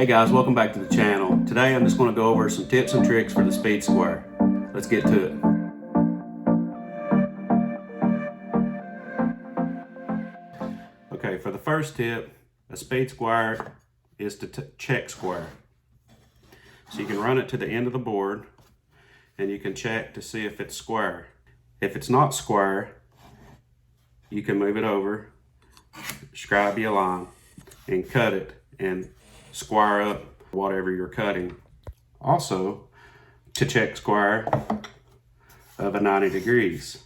Hey guys, welcome back to the channel. Today I'm just going to go over some tips and tricks for the speed square. Let's get to it. Okay, for the first tip, a speed square is to check square. So you can run it to the end of the board and you can check to see if it's square. If it's not square, you can move it over, scribe your line, and cut it and square up whatever you're cutting. Also, to check square of a 90 degrees.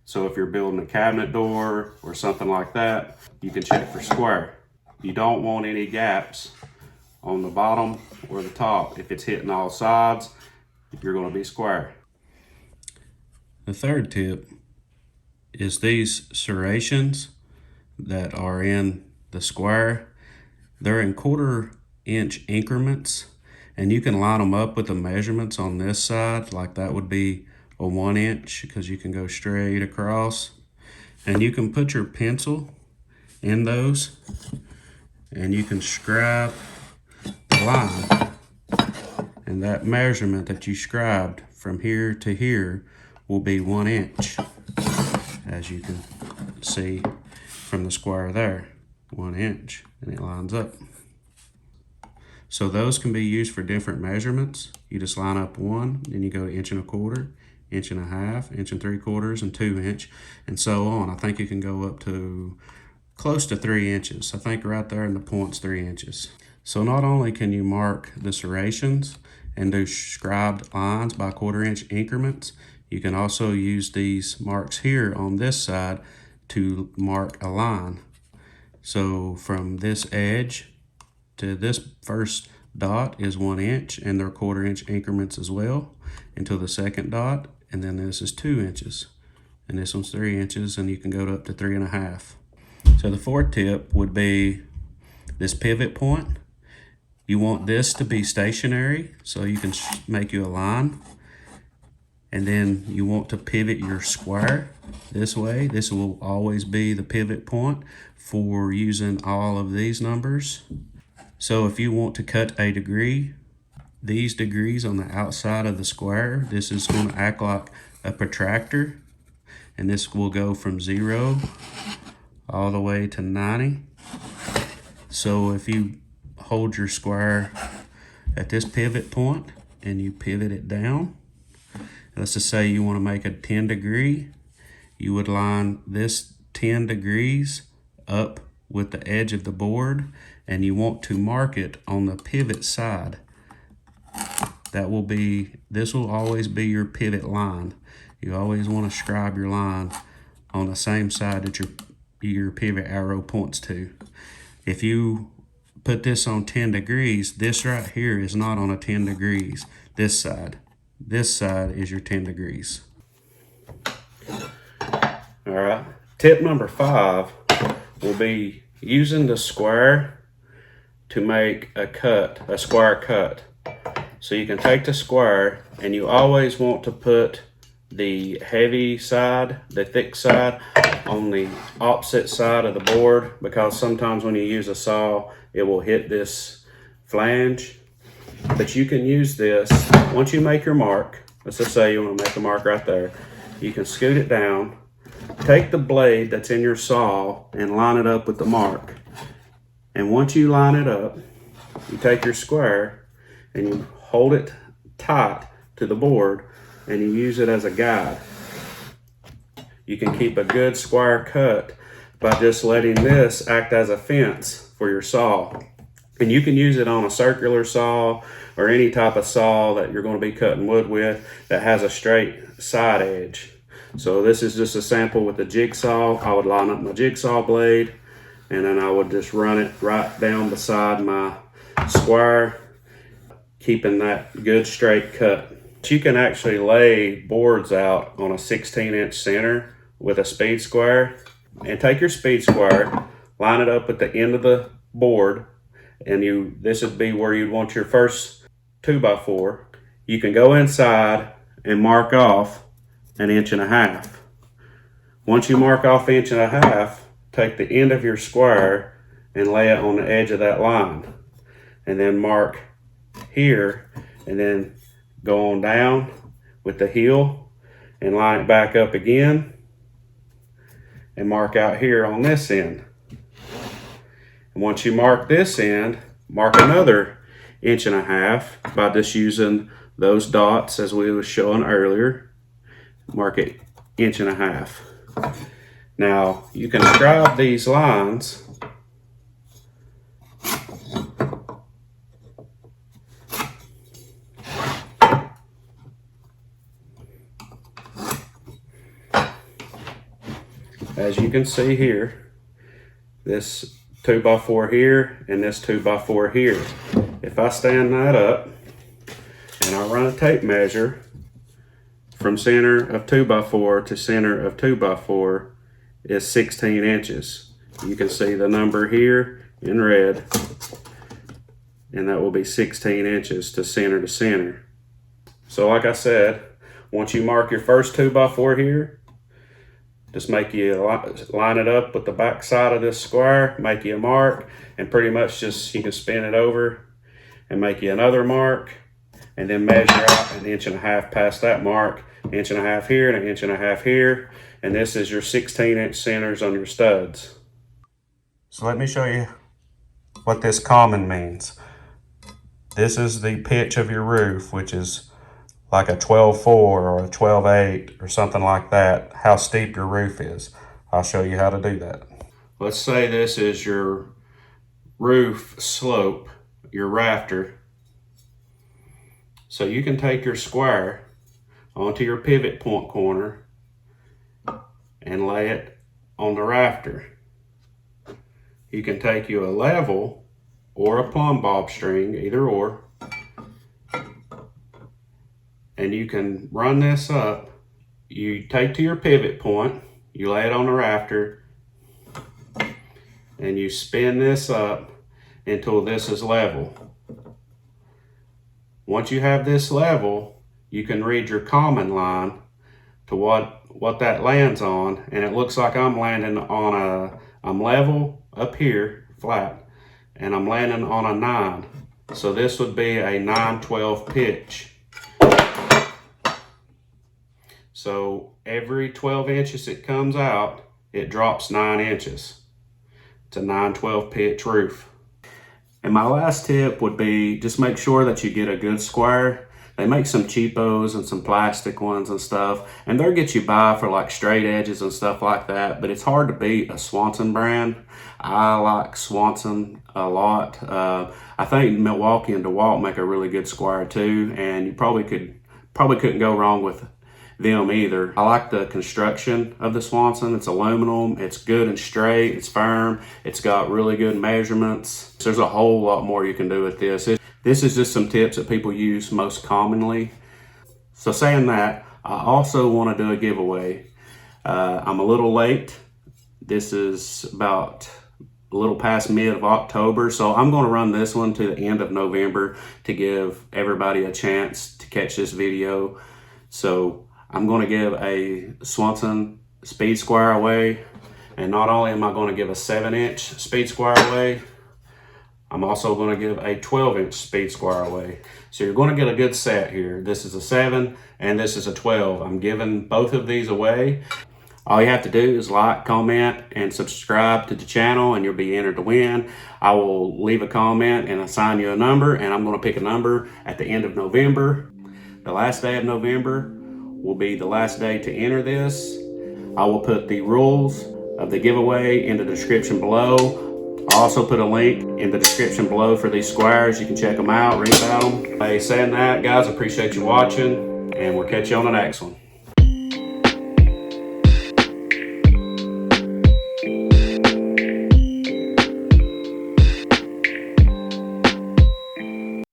So if you're building a cabinet door or something like that, you can check for square. You don't want any gaps on the bottom or the top. If it's hitting all sides, you're going to be square. The third tip is these serrations that are in the square. They're in 1/4 inch increments, and you can line them up with the measurements on this side, like that would be a 1 inch, because you can go straight across. And you can put your pencil in those and you can scribe the line, and that measurement that you scribed from here to here will be 1 inch, as you can see from the square there. 1 inch, and it lines up. So those can be used for different measurements. You just line up one, then you go to 1.25 inches, 1.5 inches, 1.75 inches, and 2 inch, and so on. I think you can go up to close to 3 inches. I think right there in the point's 3 inches. So not only can you mark the serrations and do scribed lines by 1/4 inch increments, you can also use these marks here on this side to mark a line. So from this edge to this first dot is 1 inch, and they're 1/4 inch increments as well, until the second dot, and then this is 2 inches, and this one's 3 inches, and you can go up to 3.5. So the fourth tip would be this pivot point. You want this to be stationary, so you can make you a line, and then you want to pivot your square this way. This will always be the pivot point for using all of these numbers. So if you want to cut a degree, these degrees on the outside of the square, this is going to act like a protractor, and this will go from 0 all the way to 90. So if you hold your square at this pivot point and you pivot it down, let's just say you want to make a 10 degree, you would line this 10 degrees up with the edge of the board, and you want to mark it on the pivot side. This will always be your pivot line. You always want to scribe your line on the same side that your pivot arrow points to. If you put this on 10 degrees, this right here is not on a 10 degrees. This side is your 10 degrees. All right, tip number 5 will be using the square to make a square cut. So you can take the square, and you always want to put the heavy side, the thick side, on the opposite side of the board, because sometimes when you use a saw, it will hit this flange. But you can use this, once you make your mark, let's just say you want to make a mark right there, you can scoot it down, take the blade that's in your saw and line it up with the mark. And once you line it up, you take your square and you hold it tight to the board and you use it as a guide. You can keep a good square cut by just letting this act as a fence for your saw. And you can use it on a circular saw or any type of saw that you're going to be cutting wood with that has a straight side edge. So this is just a sample with the jigsaw. I would line up my jigsaw blade, and then I would just run it right down beside my square, keeping that good straight cut. You can actually lay boards out on a 16-inch center with a speed square, and take your speed square, line it up at the end of the board, and this would be where you'd want your first 2x4. You can go inside and mark off 1.5 inches. Once you mark off 1.5 inches, take the end of your square and lay it on the edge of that line. and then mark here, and then go on down with the heel and line it back up again and mark out here on this end. And once you mark this end, mark another 1.5 inches by just using those dots as we were showing earlier. Mark it 1.5 inches. Now you can scribe these lines as you can see here, this 2x4 here and this 2x4 here. If I stand that up and I run a tape measure from center of 2x4 to center of 2x4 is 16 inches. You can see the number here in red, and that will be 16 inches to center. So like I said, once you mark your first 2x4 here, just make you line it up with the back side of this square, make you a mark, and pretty much just you can spin it over and make you another mark, and then measure out 1.5 inches past that mark, 1.5 inches here and 1.5 inches here, and this is your 16-inch centers on your studs. So let me show you what this common means. This is the pitch of your roof, which is like a 12.4 or a 12.8 or something like that, how steep your roof is. I'll show you how to do that. Let's say this is your roof slope, your rafter. So you can take your square onto your pivot point corner and lay it on the rafter. You can take you a level or a plumb bob string, either or, and you can run this up. You take to your pivot point, you lay it on the rafter, and you spin this up until this is level. Once you have this level, you can read your common line to what that lands on, and it looks like I'm landing on I'm level up here, flat, and I'm landing on a 9. So this would be a 9/12 pitch. So every 12 inches it comes out, it drops 9 inches. It's a 9/12 pitch roof. And my last tip would be just make sure that you get a good square. They make some cheapos and some plastic ones and stuff, and they'll get you by for like straight edges and stuff like that, but it's hard to beat a Swanson brand. I like Swanson a lot. I think Milwaukee and DeWalt make a really good square too, and you probably couldn't go wrong with them either. I like the construction of the Swanson. It's aluminum, it's good and straight, it's firm, it's got really good measurements. There's a whole lot more you can do with this. This is just some tips that people use most commonly. So saying that, I also want to do a giveaway. I'm a little late. This is about a little past mid of October, so I'm going to run this one to the end of November to give everybody a chance to catch this video. So I'm going to give a Swanson speed square away, and not only am I going to give a 7-inch speed square away, I'm also going to give a 12-inch speed square away. So you're going to get a good set here. This is a 7 and this is a 12. I'm giving both of these away. All you have to do is like, comment, and subscribe to the channel, and you'll be entered to win. I will leave a comment and assign you a number, and I'm going to pick a number at the end of November. The last day of November will be the last day to enter this. I will put the rules of the giveaway in the description below. I'll also put a link in the description below for these squares. You can check them out, read about them. Hey, saying that, guys, appreciate you watching, and we'll catch you on the next one.